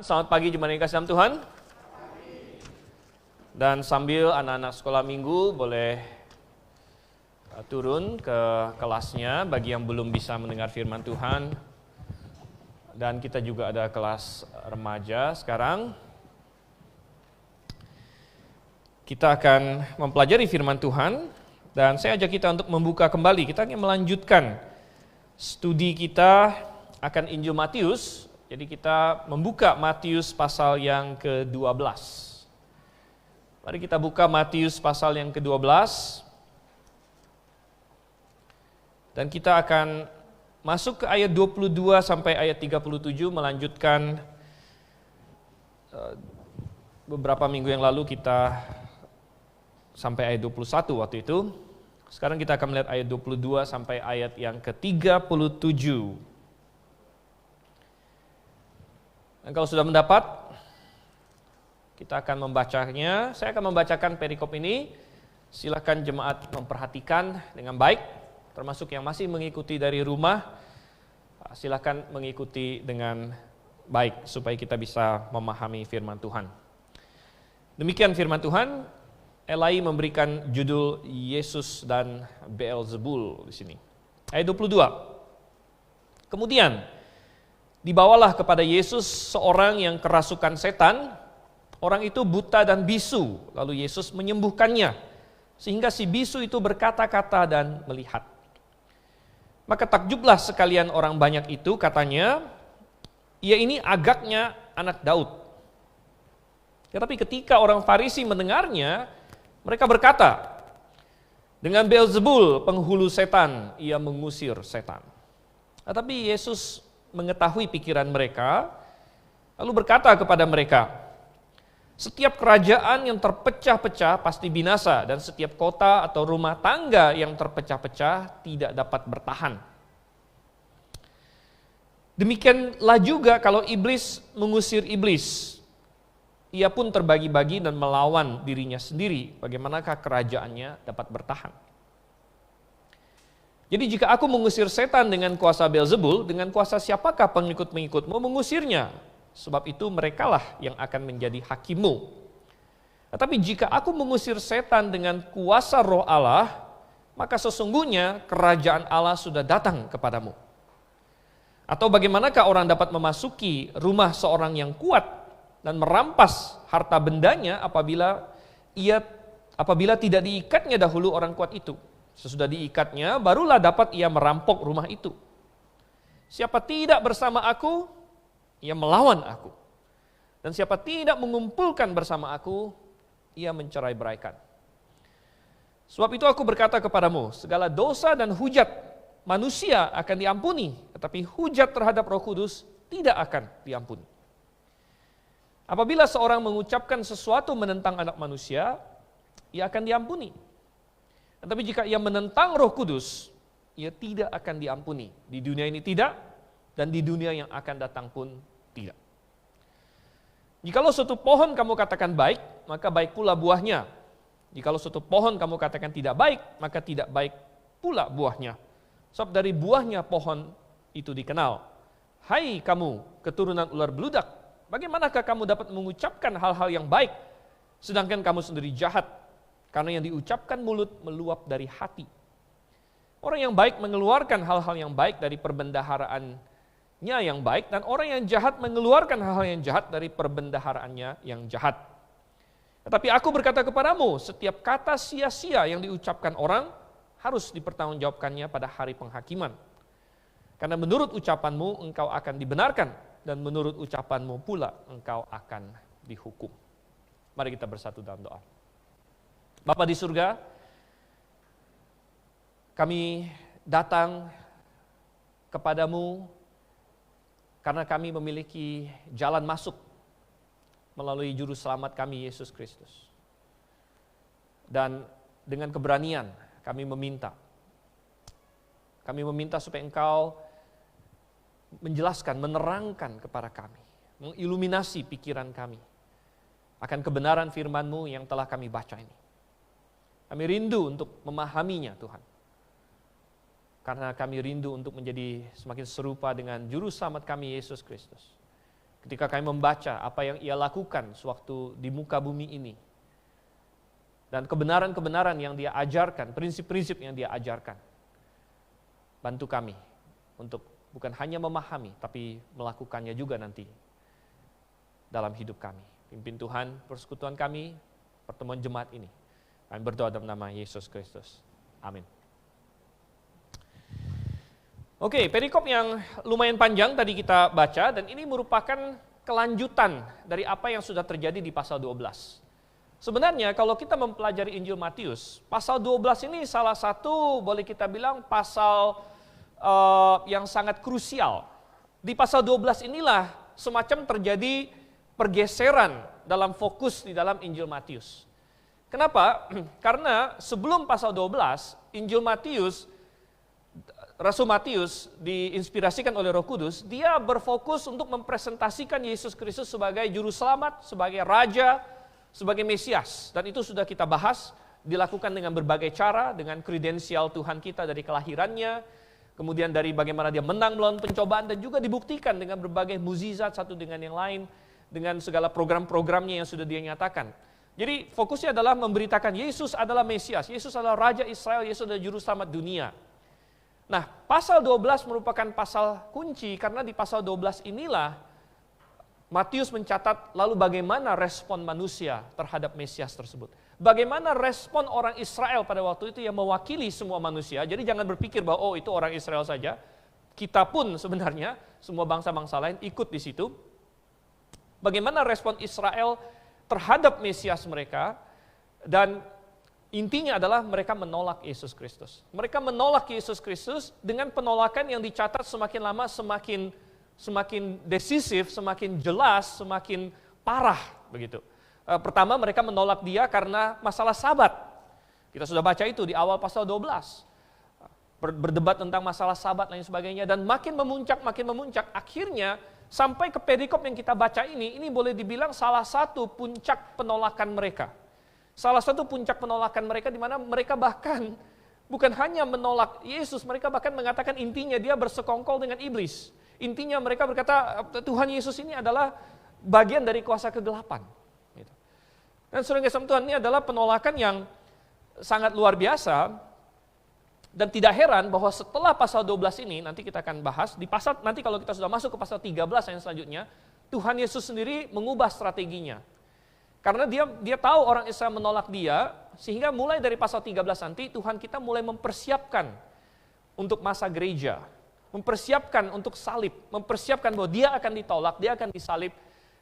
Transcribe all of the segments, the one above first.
Selamat pagi jemaat yang kasih dalam Tuhan. Dan sambil anak-anak sekolah minggu boleh turun ke kelasnya bagi yang belum bisa mendengar firman Tuhan. Dan kita juga ada kelas remaja sekarang. Kita akan mempelajari firman Tuhan dan saya ajak kita untuk membuka kembali. Kita ingin melanjutkan studi kita akan Injil Matius. Jadi kita membuka Matius pasal yang ke-12. Mari kita buka Matius pasal yang ke-12. Dan kita akan masuk ke ayat 22 sampai ayat 37 melanjutkan beberapa minggu yang lalu kita sampai ayat 21 waktu itu. Sekarang kita akan melihat ayat 22 sampai ayat yang ke-37. Dan kalau sudah mendapat, kita akan membacanya. Saya akan membacakan perikop ini. Silakan jemaat memperhatikan dengan baik, termasuk yang masih mengikuti dari rumah. Silakan mengikuti dengan baik supaya kita bisa memahami firman Tuhan. Demikian firman Tuhan. Elai memberikan judul Yesus dan Beelzebul di sini. Ayat 22. Kemudian dibawalah kepada Yesus seorang yang kerasukan setan. Orang itu buta dan bisu, lalu Yesus menyembuhkannya, sehingga si bisu itu berkata-kata dan melihat. Maka takjublah sekalian orang banyak itu, katanya, ia ini agaknya anak Daud. Tetapi ketika orang Farisi mendengarnya, mereka berkata, dengan Beelzebul, penghulu setan, ia mengusir setan. Tetapi Yesus mengetahui pikiran mereka, lalu berkata kepada mereka, setiap kerajaan yang terpecah-pecah pasti binasa, dan setiap kota atau rumah tangga yang terpecah-pecah tidak dapat bertahan. Demikianlah juga kalau iblis mengusir iblis, ia pun terbagi-bagi dan melawan dirinya sendiri, bagaimanakah kerajaannya dapat bertahan? Jadi jika aku mengusir setan dengan kuasa Beelzebul, dengan kuasa siapakah pengikut-pengikutmu mengusirnya? Sebab itu merekalah yang akan menjadi hakimmu. Tetapi jika aku mengusir setan dengan kuasa Roh Allah, maka sesungguhnya kerajaan Allah sudah datang kepadamu. Atau bagaimanakah orang dapat memasuki rumah seorang yang kuat dan merampas harta bendanya apabila tidak diikatnya dahulu orang kuat itu? Sesudah diikatnya, barulah dapat ia merampok rumah itu. Siapa tidak bersama aku, ia melawan aku. Dan siapa tidak mengumpulkan bersama aku, ia mencerai-beraikan. Sebab itu aku berkata kepadamu, segala dosa dan hujat manusia akan diampuni, tetapi hujat terhadap Roh Kudus tidak akan diampuni. Apabila seorang mengucapkan sesuatu menentang anak manusia, ia akan diampuni. Tetapi jika ia menentang Roh Kudus, ia tidak akan diampuni. Di dunia ini tidak, dan di dunia yang akan datang pun tidak. Jikalau suatu pohon kamu katakan baik, maka baik pula buahnya. Jikalau suatu pohon kamu katakan tidak baik, maka tidak baik pula buahnya. Sebab dari buahnya pohon itu dikenal. Hai kamu, keturunan ular beludak, bagaimanakah kamu dapat mengucapkan hal-hal yang baik, sedangkan kamu sendiri jahat? Karena yang diucapkan mulut meluap dari hati. Orang yang baik mengeluarkan hal-hal yang baik dari perbendaharaannya yang baik, dan orang yang jahat mengeluarkan hal-hal yang jahat dari perbendaharaannya yang jahat. Tetapi aku berkata kepadamu, setiap kata sia-sia yang diucapkan orang harus dipertanggungjawabkannya pada hari penghakiman. Karena menurut ucapanmu engkau akan dibenarkan, dan menurut ucapanmu pula engkau akan dihukum. Mari kita bersatu dalam doa. Bapa di surga, kami datang kepadamu karena kami memiliki jalan masuk melalui juru selamat kami, Yesus Kristus. Dan dengan keberanian kami meminta supaya engkau menjelaskan, menerangkan kepada kami, mengiluminasi pikiran kami akan kebenaran firman-Mu yang telah kami baca ini. Kami rindu untuk memahaminya, Tuhan. Karena kami rindu untuk menjadi semakin serupa dengan juru selamat kami, Yesus Kristus. ketika kami membaca apa yang ia lakukan sewaktu di muka bumi ini, dan kebenaran-kebenaran yang dia ajarkan, prinsip-prinsip yang dia ajarkan. Bantu kami untuk bukan hanya memahami, tapi melakukannya juga nanti dalam hidup kami. Pimpin Tuhan persekutuan kami, pertemuan jemaat ini. Kami berdoa dalam nama Yesus Kristus. Amin. Oke, perikop yang lumayan panjang tadi kita baca, dan ini merupakan kelanjutan dari apa yang sudah terjadi di pasal 12. Sebenarnya kalau kita mempelajari Injil Matius, pasal 12 ini salah satu boleh kita bilang pasal yang sangat krusial. Di pasal 12 inilah semacam terjadi pergeseran dalam fokus di dalam Injil Matius. Kenapa? Karena sebelum pasal 12, Injil Matius, Rasul Matius diinspirasikan oleh Roh Kudus, dia berfokus untuk mempresentasikan Yesus Kristus sebagai juru selamat, sebagai raja, sebagai Mesias. Dan itu sudah kita bahas, dilakukan dengan berbagai cara, dengan kredensial Tuhan kita dari kelahirannya, kemudian dari bagaimana dia menang melawan pencobaan, dan juga dibuktikan dengan berbagai mukjizat satu dengan yang lain, dengan segala program-programnya yang sudah dia nyatakan. Jadi fokusnya adalah memberitakan Yesus adalah Mesias, Yesus adalah Raja Israel, Yesus adalah Juru Selamat dunia. Nah, pasal 12 merupakan pasal kunci, karena di pasal 12 inilah Matius mencatat lalu bagaimana respon manusia terhadap Mesias tersebut. Bagaimana respon orang Israel pada waktu itu yang mewakili semua manusia. Jadi jangan berpikir bahwa oh itu orang Israel saja. Kita pun sebenarnya semua bangsa-bangsa lain ikut di situ. Bagaimana respon Israel terhadap Mesias mereka, dan intinya adalah mereka menolak Yesus Kristus. Mereka menolak Yesus Kristus dengan penolakan yang dicatat semakin lama semakin decisif, semakin jelas, semakin parah begitu. Pertama mereka menolak dia karena masalah Sabat. Kita sudah baca itu di awal pasal 12. Berdebat tentang masalah Sabat dan lain sebagainya, dan makin memuncak, akhirnya sampai ke perikop yang kita baca ini boleh dibilang salah satu puncak penolakan mereka. Salah satu puncak penolakan mereka di mana mereka bahkan bukan hanya menolak Yesus, mereka bahkan mengatakan intinya dia bersekongkol dengan iblis. Intinya mereka berkata Tuhan Yesus ini adalah bagian dari kuasa kegelapan. Dan saudara kasih Tuhan, ini adalah penolakan yang sangat luar biasa, dan tidak heran bahwa setelah pasal 12 ini, nanti kita akan bahas, nanti kalau kita sudah masuk ke pasal 13 yang selanjutnya, Tuhan Yesus sendiri mengubah strateginya. Karena dia tahu orang Israel menolak dia, sehingga mulai dari pasal 13 nanti Tuhan kita mulai mempersiapkan untuk masa gereja, mempersiapkan untuk salib, mempersiapkan bahwa dia akan ditolak, dia akan disalib,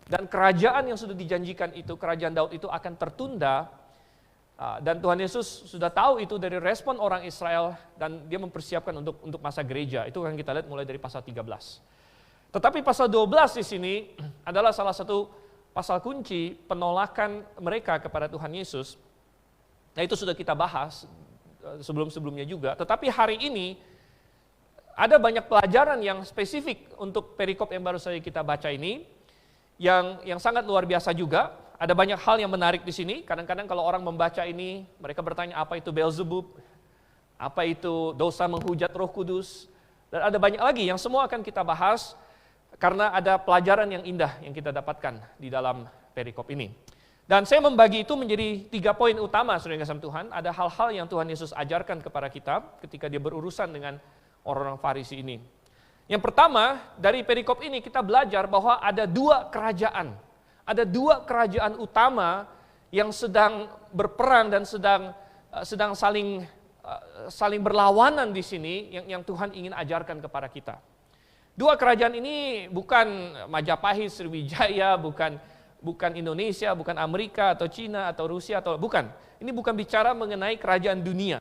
dan kerajaan yang sudah dijanjikan itu, kerajaan Daud itu akan tertunda, dan Tuhan Yesus sudah tahu itu dari respon orang Israel, dan dia mempersiapkan untuk masa gereja. Itu akan kita lihat mulai dari pasal 13. Tetapi pasal 12 di sini adalah salah satu pasal kunci penolakan mereka kepada Tuhan Yesus. Nah itu sudah kita bahas sebelum-sebelumnya juga. Tetapi hari ini ada banyak pelajaran yang spesifik untuk perikop yang baru saja kita baca ini, yang sangat luar biasa juga. Ada banyak hal yang menarik di sini. Kadang-kadang kalau orang membaca ini, mereka bertanya apa itu Beelzebub, apa itu dosa menghujat Roh Kudus, dan ada banyak lagi yang semua akan kita bahas karena ada pelajaran yang indah yang kita dapatkan di dalam perikop ini. Dan saya membagi itu menjadi 3 poin utama, saudara kasih Tuhan. Ada hal-hal yang Tuhan Yesus ajarkan kepada kita ketika dia berurusan dengan orang-orang Farisi ini. Yang pertama, dari perikop ini kita belajar bahwa ada 2 kerajaan. Ada 2 kerajaan utama yang sedang berperang dan sedang saling berlawanan di sini yang Tuhan ingin ajarkan kepada kita. 2 kerajaan ini bukan Majapahit, Sriwijaya, bukan Indonesia, bukan Amerika atau Cina atau Rusia atau bukan. Ini bukan bicara mengenai kerajaan dunia.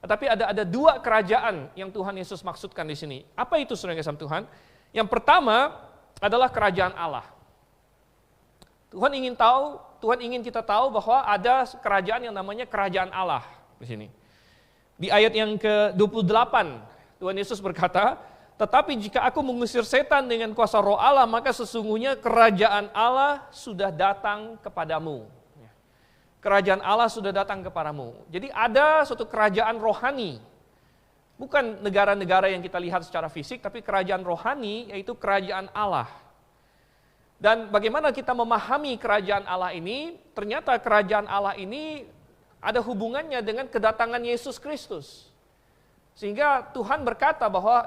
Tetapi ada 2 kerajaan yang Tuhan Yesus maksudkan di sini. Apa itu saudara kasih Tuhan? Yang pertama adalah kerajaan Allah. Tuhan ingin kita tahu bahwa ada kerajaan yang namanya kerajaan Allah di sini. Di ayat yang ke-28, Tuhan Yesus berkata, "Tetapi jika aku mengusir setan dengan kuasa Roh Allah, maka sesungguhnya kerajaan Allah sudah datang kepadamu." Kerajaan Allah sudah datang kepadamu. Jadi ada suatu kerajaan rohani. Bukan negara-negara yang kita lihat secara fisik, tapi kerajaan rohani, yaitu kerajaan Allah. Dan bagaimana kita memahami kerajaan Allah ini? Ternyata kerajaan Allah ini ada hubungannya dengan kedatangan Yesus Kristus. Sehingga Tuhan berkata bahwa,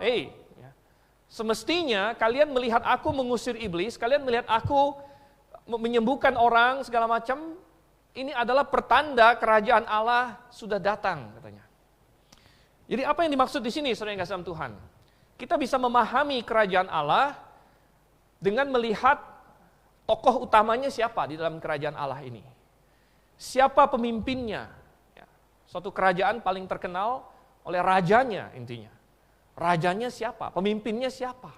semestinya kalian melihat aku mengusir iblis, kalian melihat aku menyembuhkan orang segala macam, ini adalah pertanda kerajaan Allah sudah datang, katanya. Jadi apa yang dimaksud di sini, saudara yang kasih dalam Tuhan? Kita bisa memahami kerajaan Allah dengan melihat tokoh utamanya siapa di dalam kerajaan Allah ini. Siapa pemimpinnya? Suatu kerajaan paling terkenal oleh rajanya intinya. Rajanya siapa? Pemimpinnya siapa?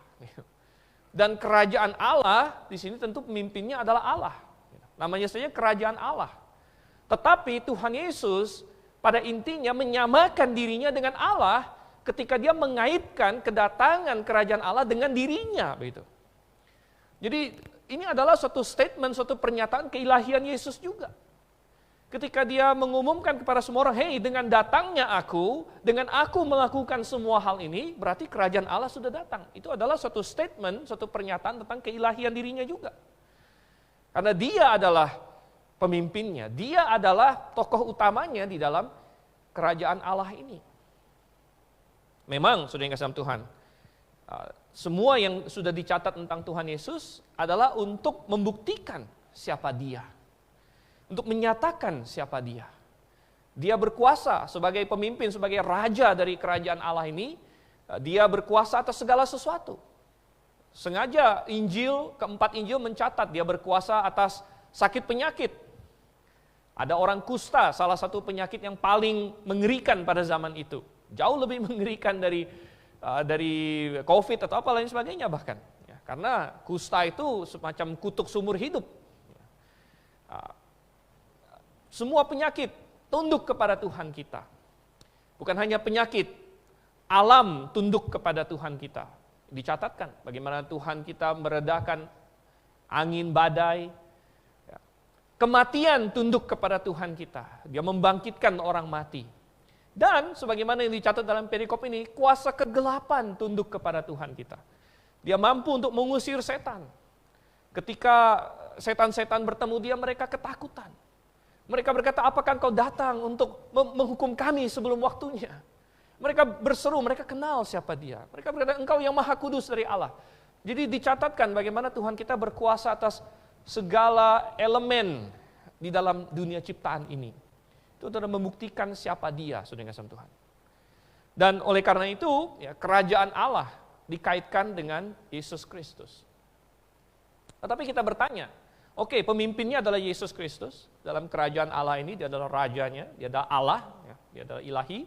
Dan kerajaan Allah di sini tentu pemimpinnya adalah Allah. Namanya saja kerajaan Allah. Tetapi Tuhan Yesus pada intinya menyamakan dirinya dengan Allah ketika dia mengaitkan kedatangan kerajaan Allah dengan dirinya, begitu. Jadi ini adalah suatu statement, suatu pernyataan keilahian Yesus juga. Ketika dia mengumumkan kepada semua orang, dengan datangnya aku, dengan aku melakukan semua hal ini, berarti kerajaan Allah sudah datang. Itu adalah suatu statement, suatu pernyataan tentang keilahian dirinya juga. Karena dia adalah pemimpinnya, dia adalah tokoh utamanya di dalam kerajaan Allah ini. Memang, saudara yang kasih dalam Tuhan, semua yang sudah dicatat tentang Tuhan Yesus adalah untuk membuktikan siapa dia. Untuk menyatakan siapa dia. Dia berkuasa sebagai pemimpin, sebagai raja dari kerajaan Allah ini. Dia berkuasa atas segala sesuatu. Sengaja keempat Injil mencatat dia berkuasa atas sakit penyakit. Ada orang kusta, salah satu penyakit yang paling mengerikan pada zaman itu. Jauh lebih mengerikan dari COVID atau apa lain sebagainya bahkan. Karena kusta itu semacam kutuk seumur hidup. Semua penyakit tunduk kepada Tuhan kita. Bukan hanya penyakit, alam tunduk kepada Tuhan kita. Dicatatkan bagaimana Tuhan kita meredakan angin badai. Kematian tunduk kepada Tuhan kita. Dia membangkitkan orang mati. Dan sebagaimana yang dicatat dalam perikop ini, kuasa kegelapan tunduk kepada Tuhan kita. Dia mampu untuk mengusir setan. Ketika setan-setan bertemu dia, mereka ketakutan. Mereka berkata, apakah engkau datang untuk menghukum kami sebelum waktunya? Mereka berseru, mereka kenal siapa dia. Mereka berkata, engkau yang maha kudus dari Allah. Jadi dicatatkan bagaimana Tuhan kita berkuasa atas segala elemen di dalam dunia ciptaan ini. Itu adalah membuktikan siapa dia, saudara yang kasih Tuhan. Dan oleh karena itu, kerajaan Allah dikaitkan dengan Yesus Kristus. Tetapi kita bertanya, oke, pemimpinnya adalah Yesus Kristus. Dalam kerajaan Allah ini, dia adalah rajanya, dia adalah Allah, dia adalah ilahi.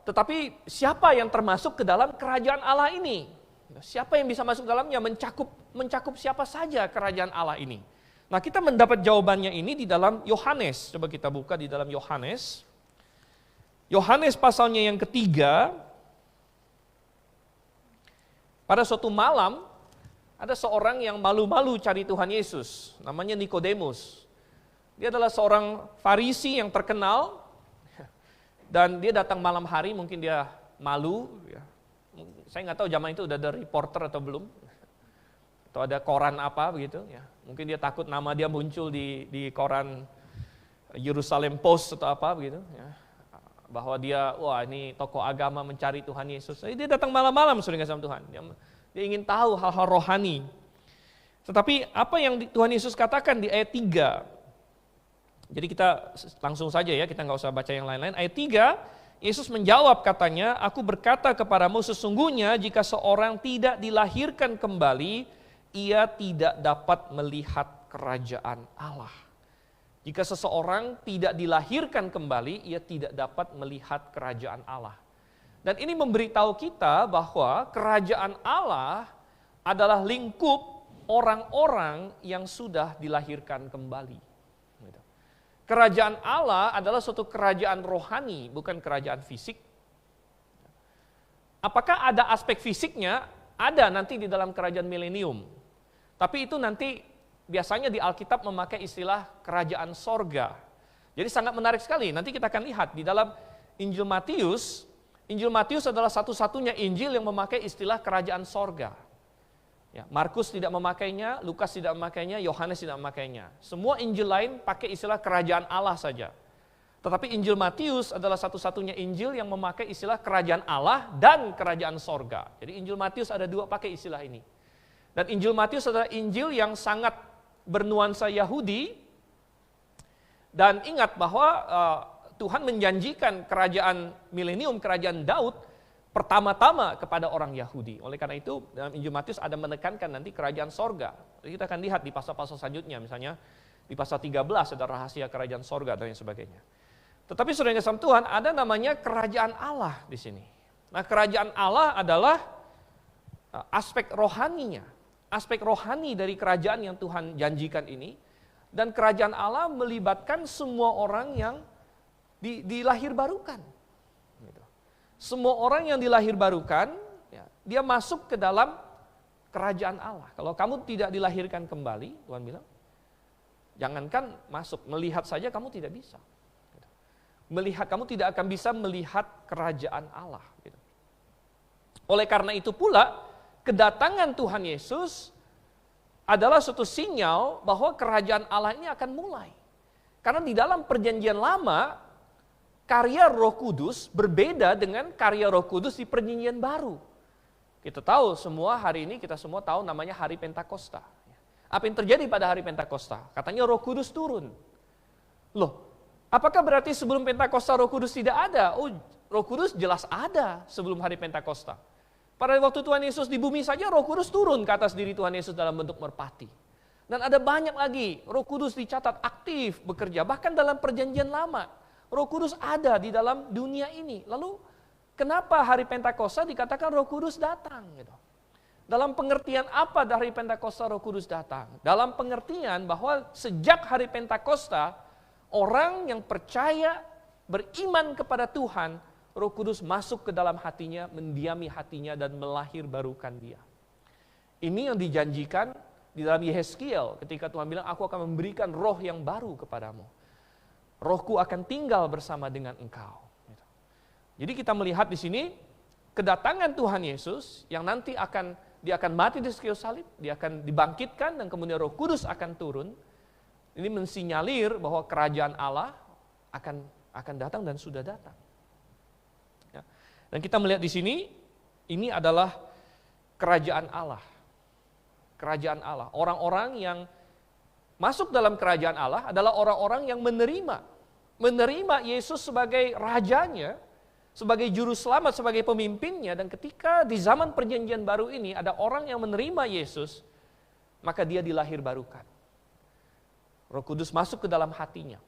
Tetapi siapa yang termasuk ke dalam kerajaan Allah ini? Siapa yang bisa masuk dalamnya, mencakup siapa saja kerajaan Allah ini? Nah, kita mendapat jawabannya ini di dalam Yohanes. Coba kita buka di dalam Yohanes. Yohanes pasalnya yang ketiga. Pada suatu malam, ada seorang yang malu-malu cari Tuhan Yesus, namanya Nikodemus. Dia adalah seorang Farisi yang terkenal, dan dia datang malam hari, mungkin dia malu. Saya nggak tahu zaman itu udah ada reporter atau belum, atau ada koran apa begitu. Mungkin dia takut nama dia muncul di koran Jerusalem Post atau apa begitu. Bahwa dia, ini tokoh agama mencari Tuhan Yesus. Jadi dia datang malam-malam sering sama Tuhan. Dia ingin tahu hal-hal rohani. Tetapi apa yang Tuhan Yesus katakan di ayat 3. Jadi kita langsung saja ya, kita nggak usah baca yang lain-lain. Ayat 3, Yesus menjawab katanya, aku berkata kepadamu sesungguhnya jika seorang tidak dilahirkan kembali, ia tidak dapat melihat kerajaan Allah. Jika seseorang tidak dilahirkan kembali, ia tidak dapat melihat kerajaan Allah. Dan ini memberitahu kita bahwa kerajaan Allah adalah lingkup orang-orang yang sudah dilahirkan kembali. Kerajaan Allah adalah suatu kerajaan rohani, bukan kerajaan fisik. Apakah ada aspek fisiknya? Ada nanti di dalam kerajaan milenium. Tapi itu nanti biasanya di Alkitab memakai istilah kerajaan sorga. Jadi sangat menarik sekali, nanti kita akan lihat di dalam Injil Matius adalah satu-satunya Injil yang memakai istilah kerajaan sorga. Ya, Markus tidak memakainya, Lukas tidak memakainya, Yohanes tidak memakainya. Semua Injil lain pakai istilah kerajaan Allah saja. Tetapi Injil Matius adalah satu-satunya Injil yang memakai istilah kerajaan Allah dan kerajaan sorga. Jadi Injil Matius ada dua pakai istilah ini. Dan Injil Matius adalah Injil yang sangat bernuansa Yahudi. Dan ingat bahwa Tuhan menjanjikan kerajaan milenium, kerajaan Daud, pertama-tama kepada orang Yahudi. Oleh karena itu dalam Injil Matius ada menekankan nanti kerajaan sorga. Jadi kita akan lihat di pasal-pasal selanjutnya, misalnya di pasal 13 ada rahasia kerajaan sorga dan lain sebagainya. Tetapi saudara yang kasih Tuhan, ada namanya kerajaan Allah di sini. Nah, kerajaan Allah adalah aspek rohaninya. Aspek rohani dari kerajaan yang Tuhan janjikan ini. Dan kerajaan Allah melibatkan semua orang yang dilahir barukan. Semua orang yang dilahir barukan, ya, dia masuk ke dalam kerajaan Allah. Kalau kamu tidak dilahirkan kembali, Tuhan bilang, jangankan masuk, melihat saja kamu tidak bisa. Melihat, kamu tidak akan bisa melihat kerajaan Allah. Oleh karena itu pula, kedatangan Tuhan Yesus adalah suatu sinyal bahwa kerajaan Allah ini akan mulai. Karena di dalam perjanjian lama, karya Roh Kudus berbeda dengan karya Roh Kudus di perjanjian baru. Kita tahu semua hari ini, kita semua tahu namanya Hari Pentakosta. Apa yang terjadi pada Hari Pentakosta? Katanya Roh Kudus turun. Loh, apakah berarti sebelum Pentakosta Roh Kudus tidak ada? Oh, Roh Kudus jelas ada sebelum Hari Pentakosta. Pada waktu Tuhan Yesus di bumi saja Roh Kudus turun ke atas diri Tuhan Yesus dalam bentuk merpati. Dan ada banyak lagi Roh Kudus dicatat aktif bekerja, bahkan dalam perjanjian lama. Roh Kudus ada di dalam dunia ini. Lalu kenapa hari Pentakosta dikatakan Roh Kudus datang? Gitu. Dalam pengertian apa dari Pentakosta Roh Kudus datang? Dalam pengertian bahwa sejak hari Pentakosta, orang yang percaya, beriman kepada Tuhan, Roh Kudus masuk ke dalam hatinya, mendiami hatinya dan melahir barukan dia. Ini yang dijanjikan di dalam Yehezkiel ketika Tuhan bilang, aku akan memberikan roh yang baru kepadamu. Rohku akan tinggal bersama dengan engkau. Jadi kita melihat di sini kedatangan Tuhan Yesus yang nanti dia akan mati di kayu salib, dia akan dibangkitkan dan kemudian Roh Kudus akan turun. Ini mensinyalir bahwa kerajaan Allah akan datang dan sudah datang. Ya. Dan kita melihat di sini ini adalah kerajaan Allah. Kerajaan Allah. Orang-orang yang masuk dalam kerajaan Allah adalah orang-orang yang menerima Yesus sebagai rajanya, sebagai juru selamat, sebagai pemimpinnya. Dan ketika di zaman perjanjian baru ini ada orang yang menerima Yesus, maka dia dilahir barukan. Roh Kudus masuk ke dalam hatinya.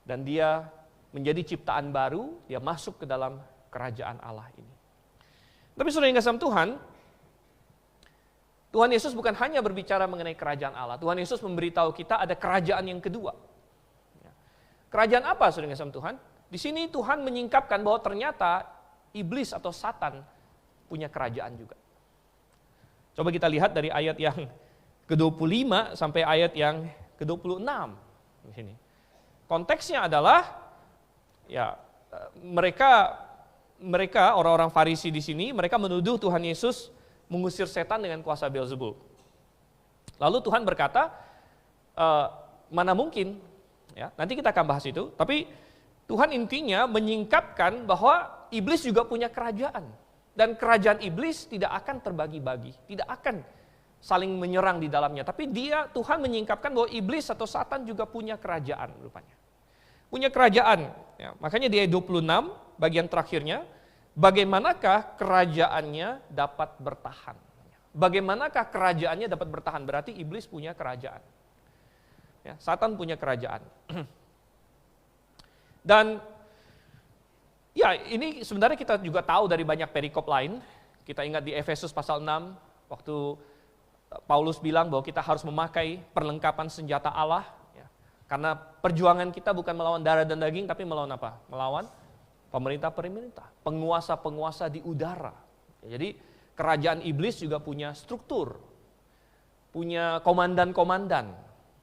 Dan dia menjadi ciptaan baru, dia masuk ke dalam kerajaan Allah ini. Tapi saudara yang kasih Tuhan, Tuhan Yesus bukan hanya berbicara mengenai kerajaan Allah. Tuhan Yesus memberitahu kita ada kerajaan yang kedua. Kerajaan apa, saudara yang kasih Tuhan? Di sini Tuhan menyingkapkan bahwa ternyata iblis atau Satan punya kerajaan juga. Coba kita lihat dari ayat yang ke-25 sampai ayat yang ke-26 di sini. Konteksnya adalah ya mereka orang-orang Farisi di sini, mereka menuduh Tuhan Yesus mengusir setan dengan kuasa Beelzebul. Lalu Tuhan berkata, mana mungkin? Ya, nanti kita akan bahas itu. Tapi Tuhan intinya menyingkapkan bahwa iblis juga punya kerajaan. Dan kerajaan iblis tidak akan terbagi-bagi, tidak akan saling menyerang di dalamnya. Tapi Tuhan menyingkapkan bahwa iblis atau Satan juga punya kerajaan rupanya. Punya kerajaan. Ya, makanya di ayat 26 bagian terakhirnya, bagaimanakah kerajaannya dapat bertahan? Bagaimanakah kerajaannya dapat bertahan? Berarti iblis punya kerajaan. Ya, Satan punya kerajaan. Dan ya ini sebenarnya kita juga tahu dari banyak perikop lain. Kita ingat di Efesus pasal 6, waktu Paulus bilang bahwa kita harus memakai perlengkapan senjata Allah. Ya, karena perjuangan kita bukan melawan darah dan daging, tapi melawan apa? Melawan pemerintah-pemerintah, penguasa-penguasa di udara. Jadi kerajaan iblis juga punya struktur, punya komandan-komandan,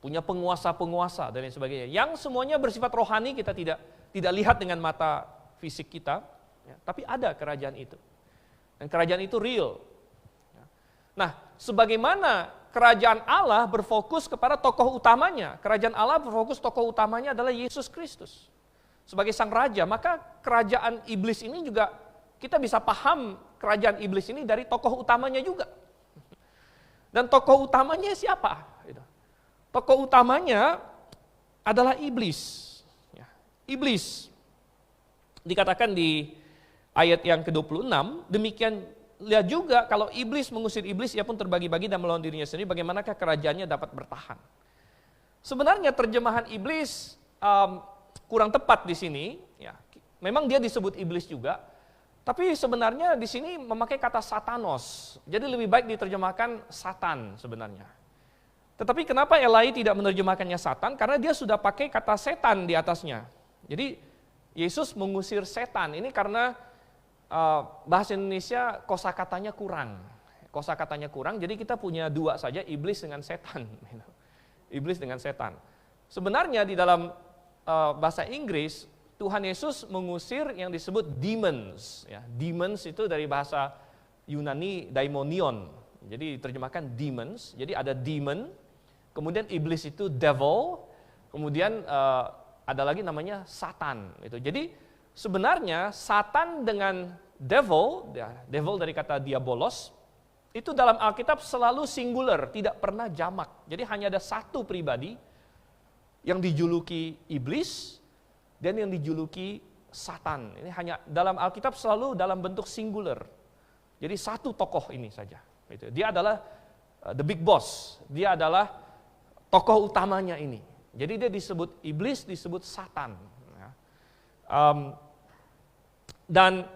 punya penguasa-penguasa dan lain sebagainya. Yang semuanya bersifat rohani, kita tidak lihat dengan mata fisik kita, ya, tapi ada kerajaan itu. Dan kerajaan itu real. Nah, sebagaimana kerajaan Allah berfokus kepada tokoh utamanya. Kerajaan Allah berfokus tokoh utamanya adalah Yesus Kristus sebagai sang raja. Maka kerajaan iblis ini juga kita bisa paham kerajaan iblis ini dari tokoh utamanya juga. Dan tokoh utamanya siapa? Tokoh utamanya adalah iblis. Iblis. Dikatakan di ayat yang ke-26, demikian lihat juga kalau iblis mengusir iblis, ia pun terbagi-bagi dan melawan dirinya sendiri, bagaimanakah kerajaannya dapat bertahan. Sebenarnya terjemahan iblis kurang tepat di sini. Ya, memang dia disebut iblis juga, tapi sebenarnya di sini memakai kata satanos. Jadi lebih baik diterjemahkan satan sebenarnya. Tetapi kenapa Elai tidak menerjemahkannya satan? Karena dia sudah pakai kata setan di atasnya. Jadi Yesus mengusir setan. Ini karena bahasa Indonesia kosakatanya kurang. Kosakatanya kurang, jadi kita punya dua saja, iblis dengan setan. Iblis dengan setan. Sebenarnya di dalam bahasa Inggris, Tuhan Yesus mengusir yang disebut demons. Ya, demons itu dari bahasa Yunani daimonion. Jadi diterjemahkan demons. Jadi ada demon, kemudian iblis itu devil, kemudian ada lagi namanya satan. Jadi sebenarnya satan dengan devil, ya, devil dari kata diabolos, itu dalam Alkitab selalu singular, tidak pernah jamak. Jadi hanya ada satu pribadi yang dijuluki iblis dan yang dijuluki satan. Ini hanya dalam Alkitab selalu dalam bentuk singular. Jadi satu tokoh ini saja. Dia adalah the big boss, dia adalah tokoh utamanya ini. Jadi dia disebut iblis, disebut satan. Dan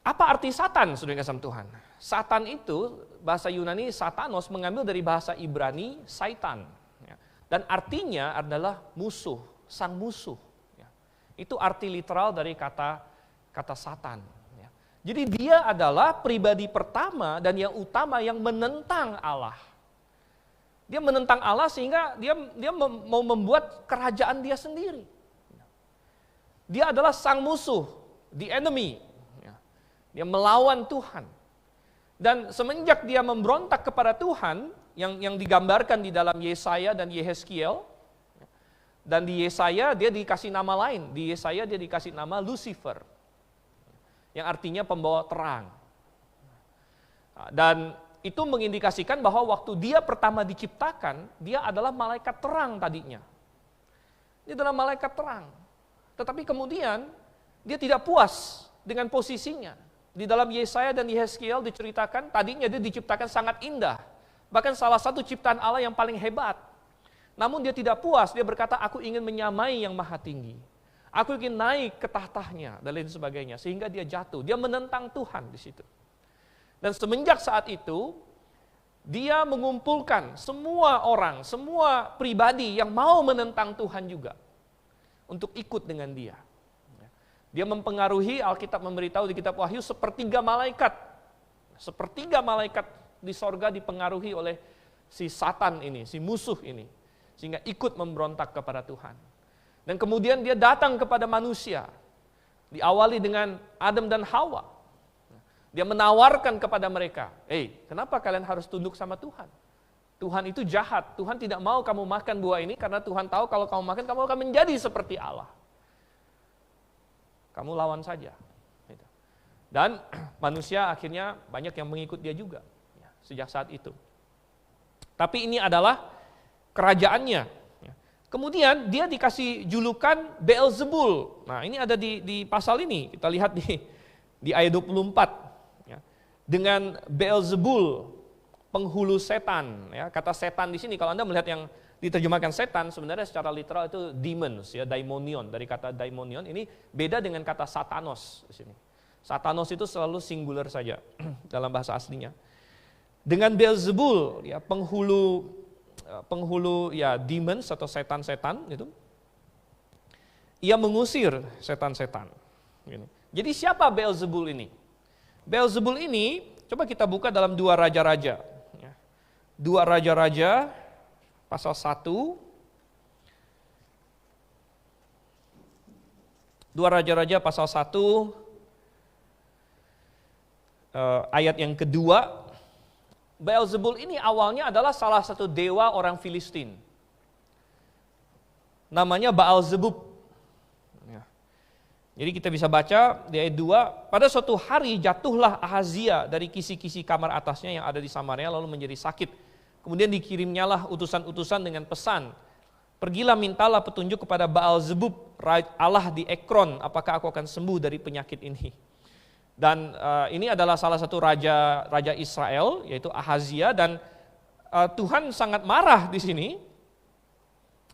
apa arti satan, saudara kasih Tuhan? Satan itu, bahasa Yunani satanos satanos, mengambil dari bahasa Ibrani saitan. Dan artinya adalah musuh, sang musuh. Itu arti literal dari kata satan. Jadi dia adalah pribadi pertama dan yang utama yang menentang Allah. Dia menentang Allah sehingga dia mau membuat kerajaan dia sendiri. Dia adalah sang musuh, the enemy. Dia melawan Tuhan. Dan semenjak dia memberontak kepada Tuhan, yang digambarkan di dalam Yesaya dan Yehezkiel, dan di Yesaya dia dikasih nama lain. Di Yesaya dia dikasih nama Lucifer, yang artinya pembawa terang. Dan itu mengindikasikan bahwa waktu dia pertama diciptakan, dia adalah malaikat terang tadinya. Dia adalah malaikat terang. Tetapi kemudian dia tidak puas dengan posisinya. Di dalam Yesaya dan Yehezkiel diceritakan tadinya dia diciptakan sangat indah. Bahkan salah satu ciptaan Allah yang paling hebat. Namun dia tidak puas, dia berkata, aku ingin menyamai yang maha tinggi. Aku ingin naik ke tahtanya dan lain sebagainya. Sehingga dia jatuh, dia menentang Tuhan di situ. Dan semenjak saat itu, dia mengumpulkan semua orang, semua pribadi yang mau menentang Tuhan juga. Untuk ikut dengan dia. Dia mempengaruhi, Alkitab memberitahu di kitab Wahyu, sepertiga malaikat. Sepertiga malaikat di sorga dipengaruhi oleh si satan ini, si musuh ini. Sehingga ikut memberontak kepada Tuhan. Dan kemudian dia datang kepada manusia. Diawali dengan Adam dan Hawa. Dia menawarkan kepada mereka, kenapa kalian harus tunduk sama Tuhan? Tuhan itu jahat, Tuhan tidak mau kamu makan buah ini karena Tuhan tahu kalau kamu makan, kamu akan menjadi seperti Allah. Kamu lawan saja. Dan manusia akhirnya banyak yang mengikut dia juga, sejak saat itu. Tapi ini adalah kerajaannya. Kemudian dia dikasih julukan Beelzebul. Nah ini ada di pasal ini, kita lihat di ayat 24. Dengan Beelzebul, penghulu setan. Kata setan di sini, kalau Anda melihat yang diterjemahkan setan, sebenarnya secara literal itu demons, daimonion. Dari kata daimonion ini beda dengan kata satanos di sini. Satanos itu selalu singular saja dalam bahasa aslinya. Dengan Beelzebul, penghulu demons atau setan-setan itu, ia mengusir setan-setan. Jadi siapa Beelzebul ini? Beelzebul ini, coba kita buka dalam 2 Raja-Raja. 2 Raja-Raja pasal 1. 2 Raja-Raja pasal 1 ayat yang kedua. Beelzebul ini awalnya adalah salah satu dewa orang Filistin. Namanya Baalzebub. Ya. Jadi kita bisa baca di ayat 2, pada suatu hari jatuhlah Ahazia dari kisi-kisi kamar atasnya yang ada di Samaria lalu menjadi sakit. Kemudian dikirimnyalah utusan-utusan dengan pesan, pergilah mintalah petunjuk kepada Baalzebub, Allah di Ekron, apakah aku akan sembuh dari penyakit ini. Dan ini adalah salah satu raja Israel, yaitu Ahazia, dan Tuhan sangat marah di sini.